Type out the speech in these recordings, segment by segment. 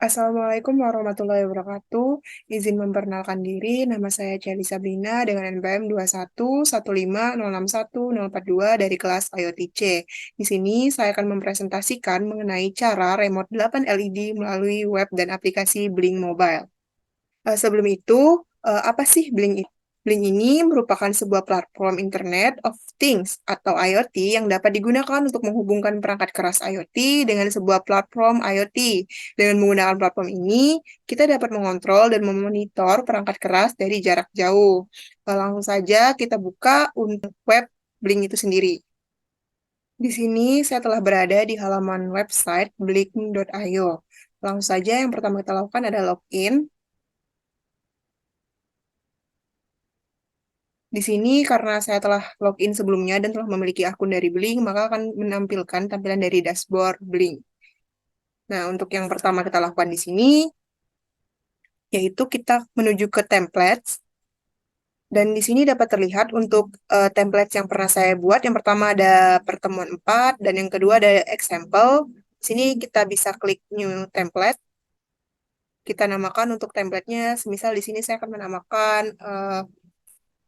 Assalamualaikum warahmatullahi wabarakatuh. Izin memperkenalkan diri, nama saya Celi Sabrina dengan NPM 21150610042 dari kelas IoT C. Di sini saya akan mempresentasikan mengenai cara remote 8 LED melalui web dan aplikasi Blink Mobile. Sebelum itu, apa sih Blink itu? Blink ini merupakan sebuah platform Internet of Things atau IoT yang dapat digunakan untuk menghubungkan perangkat keras IoT dengan sebuah platform IoT. Dengan menggunakan platform ini, kita dapat mengontrol dan memonitor perangkat keras dari jarak jauh. Langsung saja kita buka untuk web Blink itu sendiri. Di sini saya telah berada di halaman website blink.io. Langsung saja yang pertama kita lakukan adalah login. Di sini karena saya telah login sebelumnya dan telah memiliki akun dari Blink, maka akan menampilkan tampilan dari dashboard Blink. Nah, untuk yang pertama kita lakukan di sini, yaitu kita menuju ke templates. Dan di sini dapat terlihat untuk templates yang pernah saya buat. Yang pertama ada pertemuan 4, dan yang kedua ada example. Di sini kita bisa klik new template. Kita namakan untuk templatenya, semisal di sini saya akan menamakan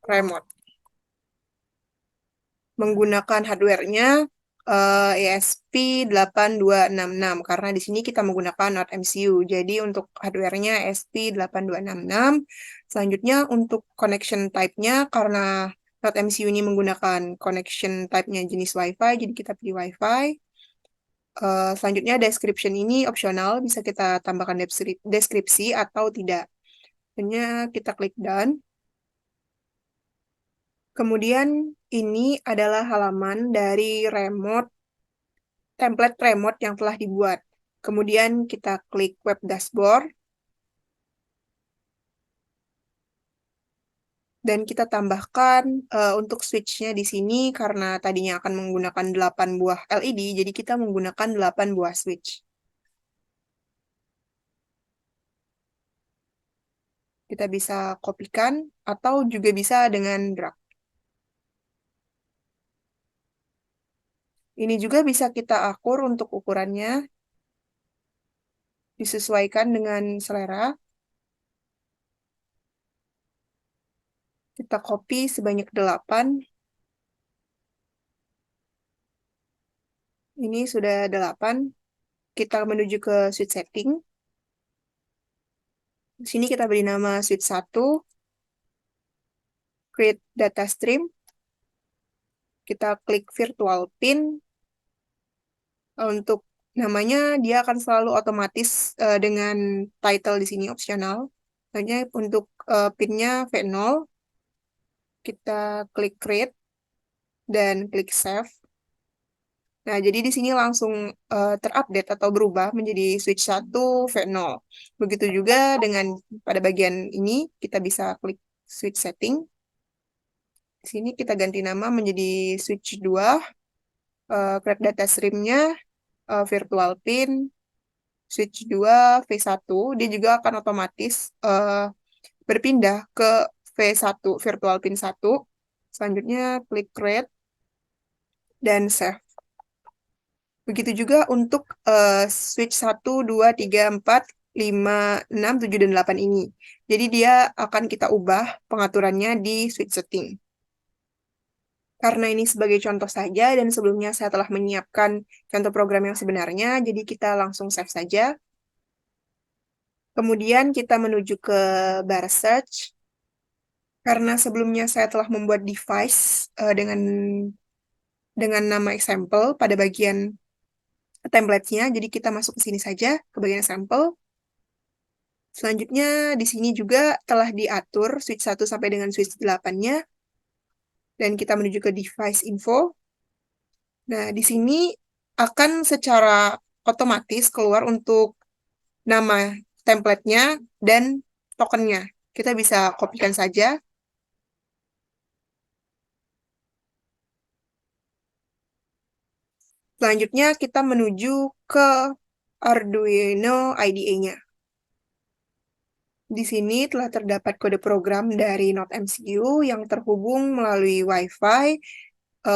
remote. Menggunakan hardware-nya ESP8266 karena di sini kita menggunakan Node MCU. Jadi untuk hardware-nya ESP8266. Selanjutnya untuk connection type-nya karena Node MCU ini menggunakan connection type-nya jenis Wi-Fi, jadi kita pilih Wi-Fi. Selanjutnya description ini opsional, bisa kita tambahkan deskripsi atau tidak. Hanya kita klik done. Kemudian ini adalah halaman dari template remote yang telah dibuat. Kemudian kita klik web dashboard dan kita tambahkan untuk switch-nya di sini karena tadinya akan menggunakan 8 buah LED, jadi kita menggunakan 8 buah switch. Kita bisa kopikan atau juga bisa dengan drag. Ini juga bisa kita akur untuk ukurannya, disesuaikan dengan selera. Kita copy sebanyak 8. Ini sudah 8. Kita menuju ke switch setting. Di sini kita beri nama switch 1, create data stream. Kita klik virtual pin. Untuk namanya dia akan selalu otomatis dengan title di sini opsional. Hanya untuk pinnya V0, kita klik create dan klik save. Nah, jadi di sini langsung terupdate atau berubah menjadi switch 1 V0. Begitu juga dengan pada bagian ini, kita bisa klik switch setting. Di sini kita ganti nama menjadi switch 2, create data stream-nya, virtual pin, switch 2 V1, dia juga akan otomatis berpindah ke V1, virtual pin 1. Selanjutnya klik create dan save. Begitu juga untuk switch 1, 2, 3, 4, 5, 6, 7, dan 8 ini. Jadi dia akan kita ubah pengaturannya di switch setting. Karena ini sebagai contoh saja dan sebelumnya saya telah menyiapkan contoh program yang sebenarnya, jadi kita langsung save saja. Kemudian kita menuju ke bar search. Karena sebelumnya saya telah membuat device dengan nama example pada bagian template-nya, jadi kita masuk ke sini saja, ke bagian example. Selanjutnya, di sini juga telah diatur switch 1 sampai dengan switch 8-nya, dan kita menuju ke device info. Nah, di sini akan secara otomatis keluar untuk nama template-nya dan tokennya. Kita bisa kopikan saja. Selanjutnya, kita menuju ke Arduino IDE-nya. Di sini telah terdapat kode program dari Node MCU yang terhubung melalui Wi-Fi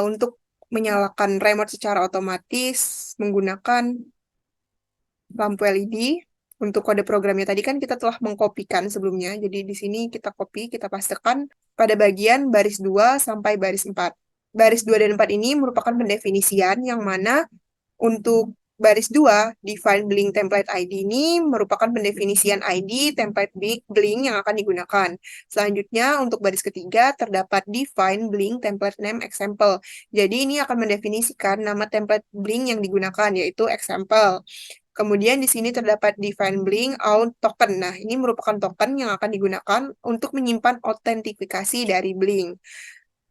untuk menyalakan remote secara otomatis menggunakan lampu LED. Untuk kode programnya tadi kan kita telah mengkopikan sebelumnya. Jadi di sini kita copy, kita pastekan pada bagian baris 2 sampai baris 4. Baris 2 dan 4 ini merupakan pendefinisian yang mana untuk baris 2, define Blink template ID ini merupakan pendefinisian ID template Blink yang akan digunakan. Selanjutnya, untuk baris ketiga, terdapat define Blink template name example. Jadi, ini akan mendefinisikan nama template Blink yang digunakan, yaitu example. Kemudian di sini terdapat define Blink out token. Nah, ini merupakan token yang akan digunakan untuk menyimpan autentifikasi dari Blink.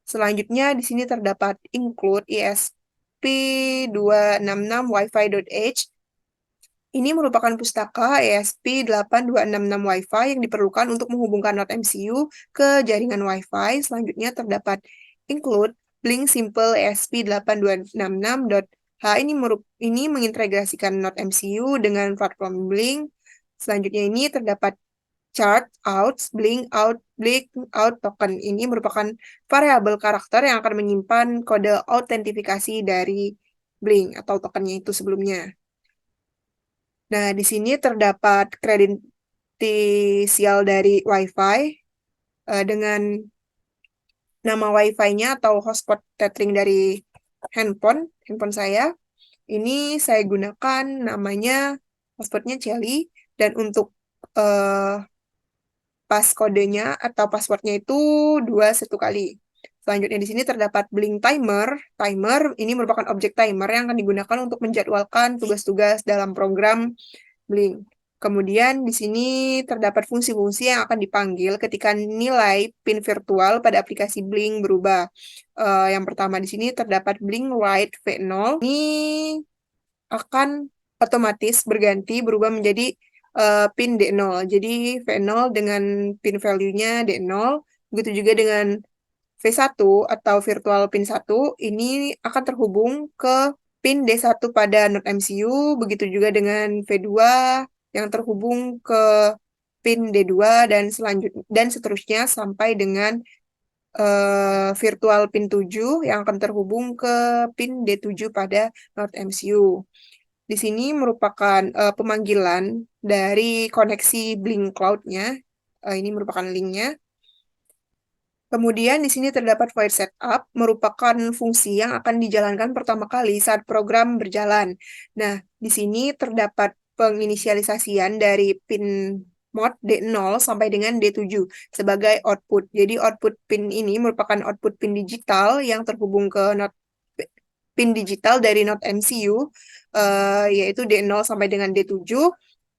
Selanjutnya di sini terdapat include ESP266 wifi.h. Ini merupakan pustaka ESP8266 Wi-Fi yang diperlukan untuk menghubungkan Node MCU ke jaringan Wi-Fi. Selanjutnya terdapat include Blink Simple ESP8266.h. Ini mengintegrasikan Node MCU dengan platform Blink. Selanjutnya ini terdapat chart out, blink out token. Ini merupakan variabel karakter yang akan menyimpan kode autentifikasi dari Blink atau tokennya itu sebelumnya. Nah, di sini terdapat kredensial dari Wi-Fi dengan nama Wi-Fi-nya atau hotspot tethering dari handphone saya. Ini saya gunakan namanya hotspotnya Celi, dan untuk pas kodenya atau passwordnya itu 21 kali. Selanjutnya di sini terdapat Blink Timer. Timer ini merupakan objek timer yang akan digunakan untuk menjadwalkan tugas-tugas dalam program Blink. Kemudian di sini terdapat fungsi-fungsi yang akan dipanggil ketika nilai pin virtual pada aplikasi Blink berubah. Yang pertama di sini terdapat Blink Write V0. Ini akan otomatis berubah menjadi pin D0. Jadi V0 dengan pin value-nya D0. Begitu juga dengan V1 atau virtual pin 1 ini akan terhubung ke pin D1 pada node MCU. Begitu juga dengan V2 yang terhubung ke pin D2 dan seterusnya sampai dengan virtual pin 7 yang akan terhubung ke pin D7 pada node MCU. Di sini merupakan pemanggilan dari koneksi Blink Cloud-nya. Ini merupakan linknya. Kemudian di sini terdapat void setup, merupakan fungsi yang akan dijalankan pertama kali saat program berjalan. Nah, di sini terdapat penginisialisasian dari pin mod D0 sampai dengan D7 sebagai output. Jadi output pin ini merupakan output pin digital yang terhubung ke pin digital dari node MCU, yaitu D0 sampai dengan D7.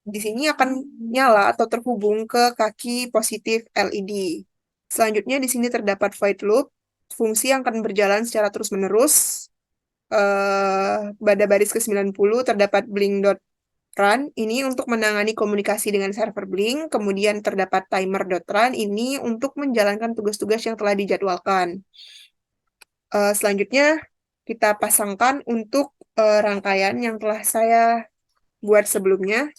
Di sini akan nyala atau terhubung ke kaki positif LED. Selanjutnya di sini terdapat void loop, fungsi yang akan berjalan secara terus-menerus. Pada baris ke-90 terdapat blink.run, ini untuk menangani komunikasi dengan server Blink. Kemudian terdapat timer.run, ini untuk menjalankan tugas-tugas yang telah dijadwalkan. Selanjutnya kita pasangkan untuk rangkaian yang telah saya buat sebelumnya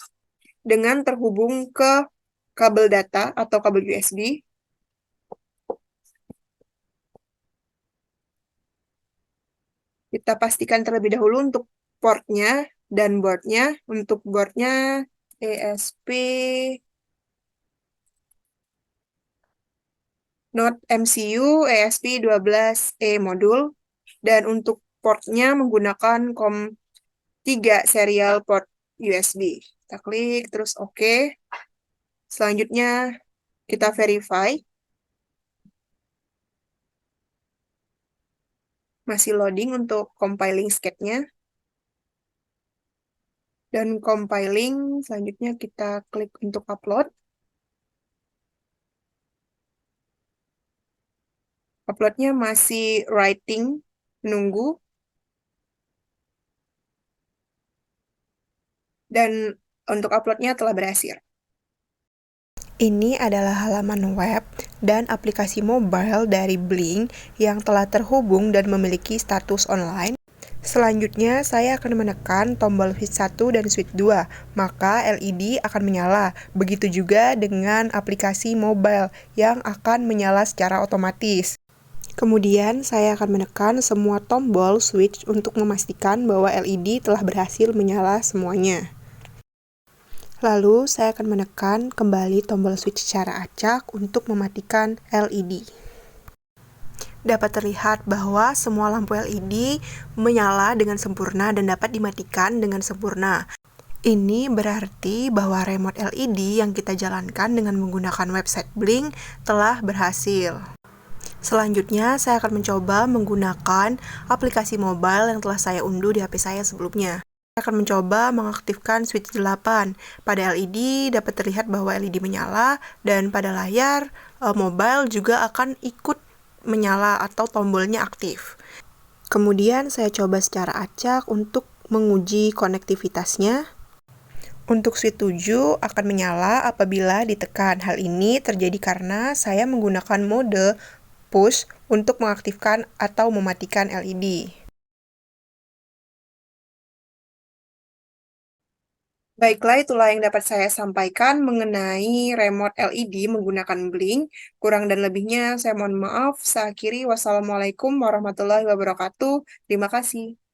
dengan terhubung ke kabel data atau kabel USB. Kita pastikan terlebih dahulu untuk portnya dan boardnya. Untuk boardnya ESP Node MCU ESP12E modul. Dan untuk portnya menggunakan COM3 serial port USB. Kita klik terus OK. Selanjutnya kita verify. Masih loading untuk compiling sketch-nya. Dan compiling, selanjutnya kita klik untuk upload. Uploadnya masih writing, menunggu. Dan untuk uploadnya telah berhasil. Ini adalah halaman web dan aplikasi mobile dari Blink yang telah terhubung dan memiliki status online. Selanjutnya, saya akan menekan tombol switch 1 dan switch 2, maka LED akan menyala. Begitu juga dengan aplikasi mobile yang akan menyala secara otomatis. Kemudian, saya akan menekan semua tombol switch untuk memastikan bahwa LED telah berhasil menyala semuanya. Lalu, saya akan menekan kembali tombol switch secara acak untuk mematikan LED. Dapat terlihat bahwa semua lampu LED menyala dengan sempurna dan dapat dimatikan dengan sempurna. Ini berarti bahwa remote LED yang kita jalankan dengan menggunakan website Blink telah berhasil. Selanjutnya, saya akan mencoba menggunakan aplikasi mobile yang telah saya unduh di HP saya sebelumnya. Saya akan mencoba mengaktifkan switch 8. Pada LED dapat terlihat bahwa LED menyala dan pada layar mobile juga akan ikut menyala atau tombolnya aktif. Kemudian saya coba secara acak untuk menguji konektivitasnya. Untuk switch 7 akan menyala apabila ditekan. Hal ini terjadi karena saya menggunakan mode push untuk mengaktifkan atau mematikan LED. Baiklah, itulah yang dapat saya sampaikan mengenai remote LED menggunakan Blink. Kurang dan lebihnya saya mohon maaf. Saya akhiri. Wassalamualaikum warahmatullahi wabarakatuh. Terima kasih.